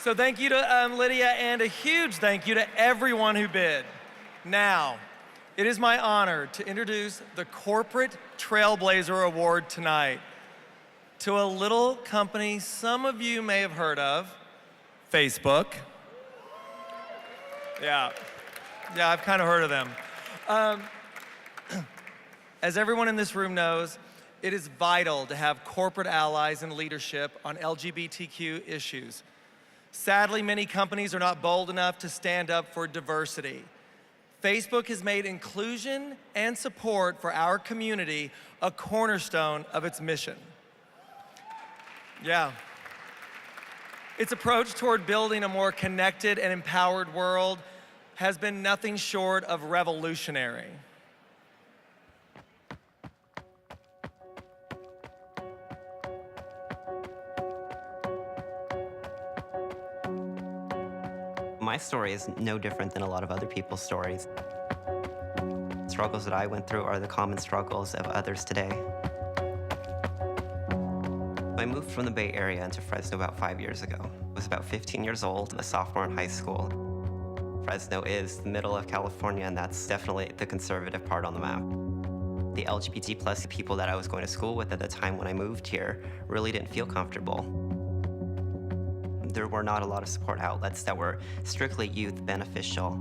So thank you to Lydia, and a huge thank you to everyone who bid. Now, it is my honor to introduce the Corporate Trailblazer Award tonight to a little company some of you may have heard of, Facebook. Yeah, I've kind of heard of them. As everyone in this room knows, it is vital to have corporate allies and leadership on LGBTQ issues. Sadly, many companies are not bold enough to stand up for diversity. Facebook has made inclusion and support for our community a cornerstone of its mission. Yeah. Its approach toward building a more connected and empowered world has been nothing short of revolutionary. My story is no different than a lot of other people's stories. Struggles that I went through are the common struggles of others today. I moved from the Bay Area into Fresno about 5 years ago. I was about 15 years old, a sophomore in high school. Fresno is the middle of California, and that's definitely the conservative part on the map. The LGBT plus people that I was going to school with at the time when I moved here really didn't feel comfortable. There were not a lot of support outlets that were strictly youth beneficial.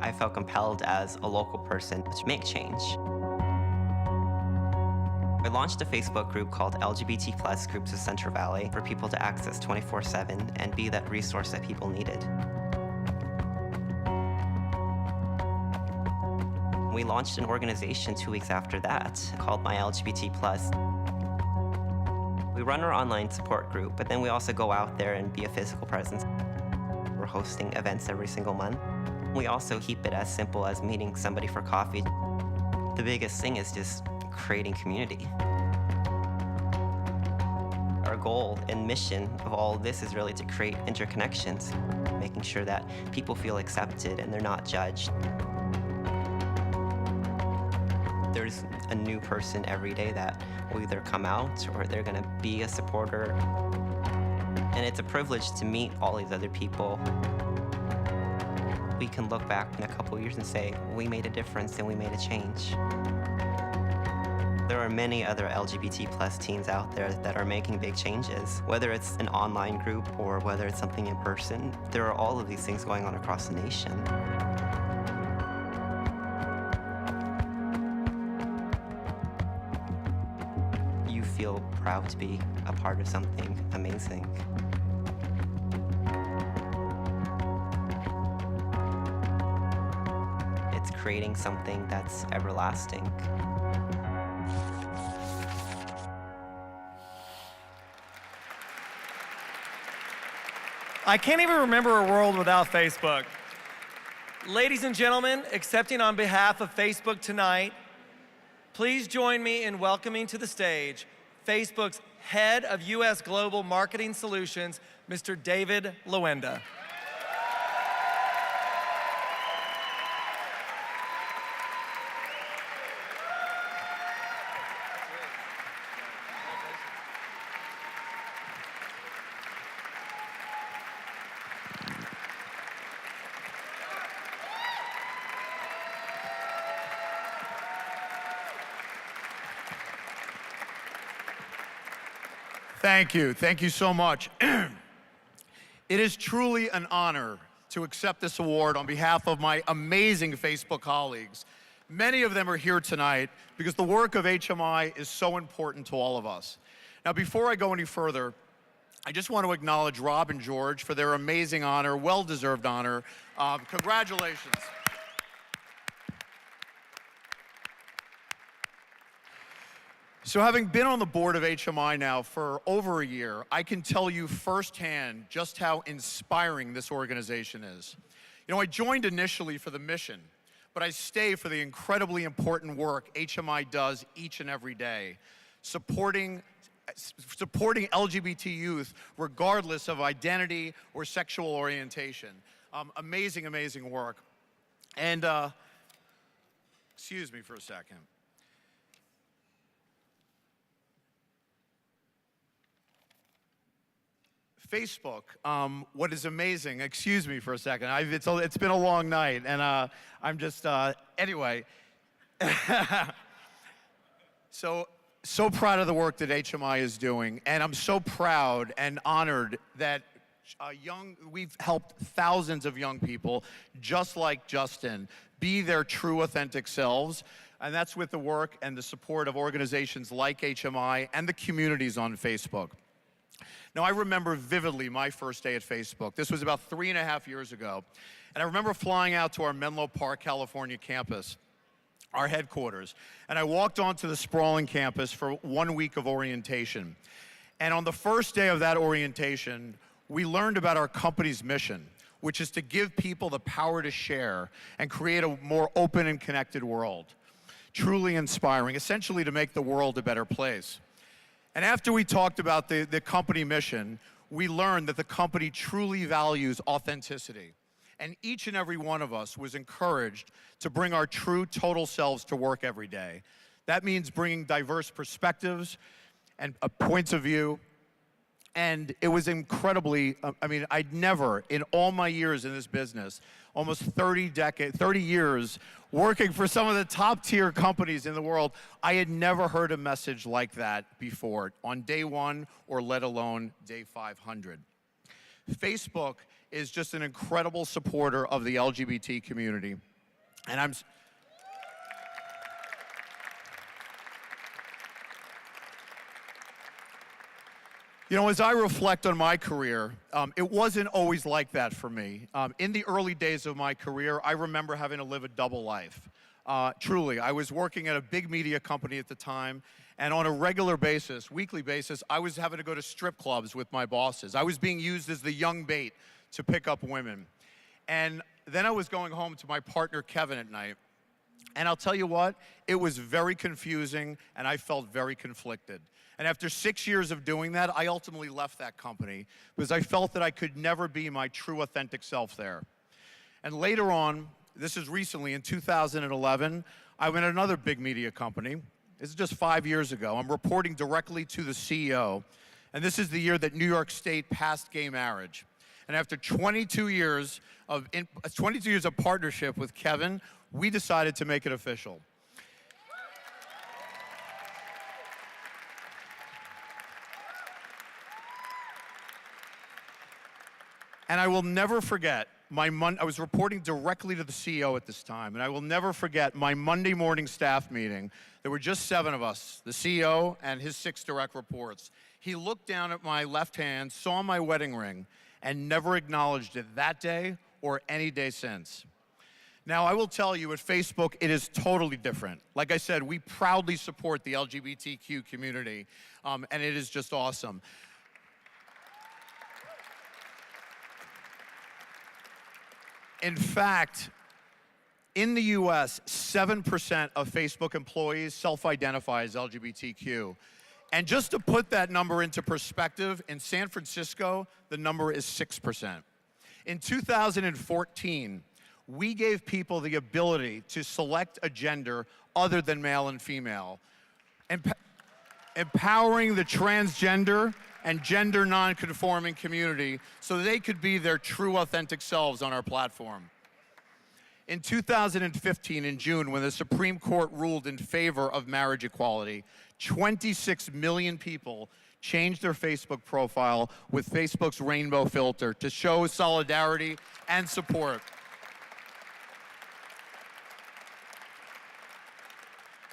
I felt compelled as a local person to make change. I launched a Facebook group called LGBT Plus Groups of Central Valley for people to access 24/7 and be that resource that people needed. We launched an organization 2 weeks after that called My LGBT Plus. We run our online support group, but then we also go out there and be a physical presence. We're hosting events every single month. We also keep it as simple as meeting somebody for coffee. The biggest thing is just creating community. Our goal and mission of all of this is really to create interconnections, making sure that people feel accepted and they're not judged. There's a new person every day that will either come out or they're gonna be a supporter. And it's a privilege to meet all these other people. We can look back in a couple years and say, we made a difference and we made a change. There are many other LGBT plus teens out there that are making big changes. Whether it's an online group or whether it's something in person, there are all of these things going on across the nation. You feel proud to be a part of something amazing. It's creating something that's everlasting. I can't even remember a world without Facebook. Ladies and gentlemen, accepting on behalf of Facebook tonight, please join me in welcoming to the stage Facebook's Head of U.S. Global Marketing Solutions, Mr. David Lawenda. Thank you so much. It is truly an honor to accept this award on behalf of my amazing Facebook colleagues. Many of them are here tonight because the work of HMI is so important to all of us. Now, before I go any further, I just want to acknowledge Rob and George for their amazing honor, well-deserved honor. Congratulations. So having been on the board of HMI now for over a year, I can tell you firsthand just how inspiring this organization is. You know, I joined initially for the mission, but I stay for the incredibly important work HMI does each and every day, supporting LGBT youth regardless of identity or sexual orientation. Amazing, amazing work. And, excuse me for a second. Facebook, what is amazing, excuse me for a second, it's been a long night, and I'm just, anyway. So proud of the work that HMI is doing, and I'm so proud and honored that we've helped thousands of young people, just like Justin, be their true, authentic selves, and that's with the work and the support of organizations like HMI and the communities on Facebook. Now, I remember vividly my first day at Facebook. This was about 3.5 years ago, and I remember flying out to our Menlo Park, California campus, our headquarters, and I walked onto the sprawling campus for 1 week of orientation. And on the first day of that orientation, we learned about our company's mission, which is to give people the power to share and create a more open and connected world. Truly inspiring, essentially to make the world a better place. And after we talked about the company mission, we learned that the company truly values authenticity. And each and every one of us was encouraged to bring our true, total selves to work every day. That means bringing diverse perspectives and points of view. And it was incredibly, I'd never, in all my years in this business, almost 30 years working for some of the top tier companies in the world, I had never heard a message like that before on day one, or let alone day 500. Facebook is just an incredible supporter of the LGBT community. And you know, as I reflect on my career, it wasn't always like that for me. In the early days of my career, I remember having to live a double life. Truly, I was working at a big media company at the time, and on a regular basis, weekly basis, I was having to go to strip clubs with my bosses. I was being used as the young bait to pick up women. And then I was going home to my partner, Kevin, at night. And I'll tell you what, it was very confusing, and I felt very conflicted. And after 6 years of doing that, I ultimately left that company because I felt that I could never be my true, authentic self there. And later on, this is recently, in 2011, I went to another big media company. This is just 5 years ago. I'm reporting directly to the CEO, and this is the year that New York State passed gay marriage. And after 22 years of partnership with Kevin, we decided to make it official. And I will never forget I was reporting directly to the CEO at this time, and I will never forget my Monday morning staff meeting. There were just 7 of us, the CEO and his 6 direct reports. He looked down at my left hand, saw my wedding ring, and never acknowledged it that day or any day since. Now, I will tell you, at Facebook, it is totally different. Like I said, we proudly support the LGBTQ community, and it is just awesome. In fact, in the US, 7% of Facebook employees self-identify as LGBTQ. And just to put that number into perspective, in San Francisco, the number is 6%. In 2014, we gave people the ability to select a gender other than male and female, empowering the transgender and gender non-conforming community so they could be their true, authentic selves on our platform. In 2015, in June, when the Supreme Court ruled in favor of marriage equality, 26 million people changed their Facebook profile with Facebook's rainbow filter to show solidarity and support.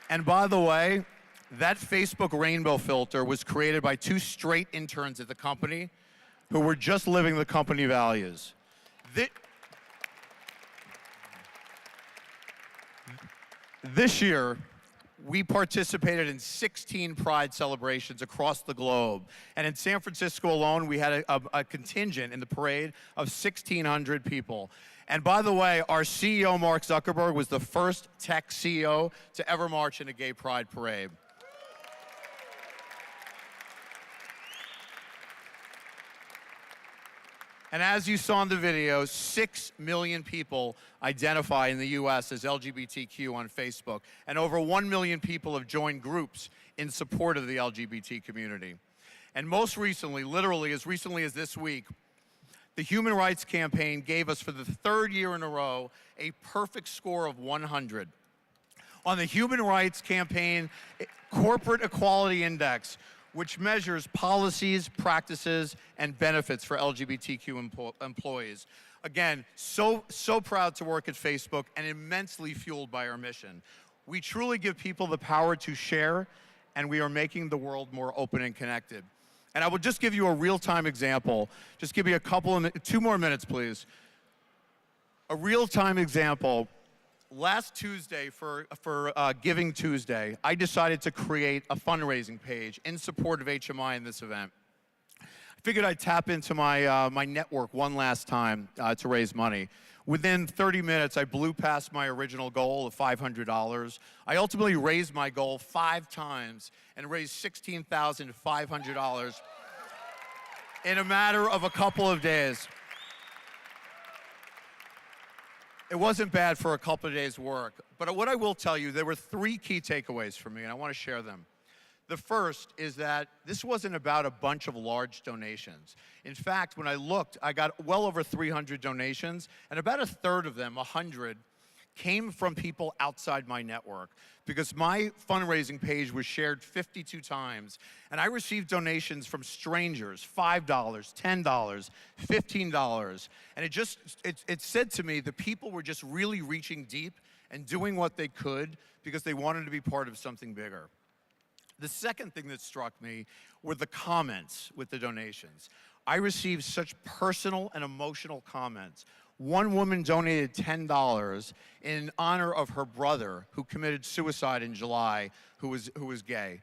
And by the way, that Facebook rainbow filter was created by 2 straight interns at the company who were just living the company values. This year, we participated in 16 Pride celebrations across the globe. And in San Francisco alone, we had a contingent in the parade of 1,600 people. And by the way, our CEO, Mark Zuckerberg, was the first tech CEO to ever march in a gay pride parade. And as you saw in the video, 6 million people identify in the US as LGBTQ on Facebook, and over 1 million people have joined groups in support of the LGBT community. And most recently, literally as recently as this week, the Human Rights Campaign gave us for the third year in a row a perfect score of 100. On the Human Rights Campaign Corporate Equality Index, which measures policies, practices, and benefits for LGBTQ employees. Again, so proud to work at Facebook and immensely fueled by our mission. We truly give people the power to share, and we are making the world more open and connected. And I will just give you a real-time example. Just give me a couple of 2 more minutes, please. A real-time example. Last Tuesday, for Giving Tuesday, I decided to create a fundraising page in support of HMI in this event. I figured I'd tap into my network one last time to raise money. Within 30 minutes, I blew past my original goal of $500. I ultimately raised my goal 5 times and raised $16,500 in a matter of a couple of days. It wasn't bad for a couple of days' work, but what I will tell you, there were 3 key takeaways for me, and I want to share them. The first is that this wasn't about a bunch of large donations. In fact, when I looked, I got well over 300 donations, and about a third of them, 100, came from people outside my network, because my fundraising page was shared 52 times, and I received donations from strangers, $5, $10, $15, and it said to me that people were just really reaching deep and doing what they could because they wanted to be part of something bigger. The second thing that struck me were the comments with the donations. I received such personal and emotional comments. One woman donated $10 in honor of her brother who committed suicide in July, who was gay.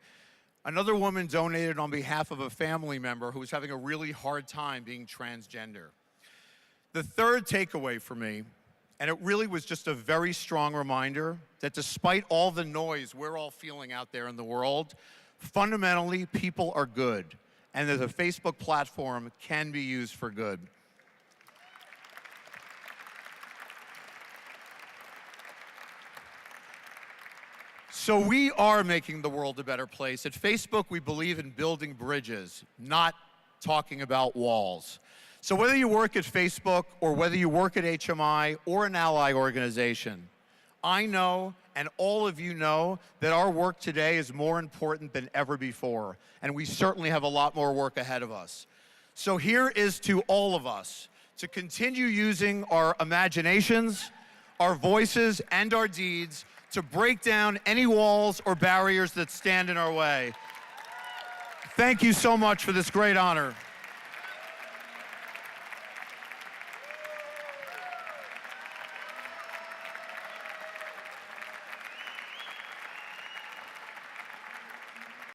Another woman donated on behalf of a family member who was having a really hard time being transgender. The third takeaway for me, and it really was just a very strong reminder that despite all the noise we're all feeling out there in the world, fundamentally people are good, and that the Facebook platform can be used for good. So we are making the world a better place. At Facebook, we believe in building bridges, not talking about walls. So whether you work at Facebook or whether you work at HMI or an ally organization, I know and all of you know that our work today is more important than ever before, and we certainly have a lot more work ahead of us. So here is to all of us to continue using our imaginations, our voices, and our deeds to break down any walls or barriers that stand in our way. Thank you so much for this great honor.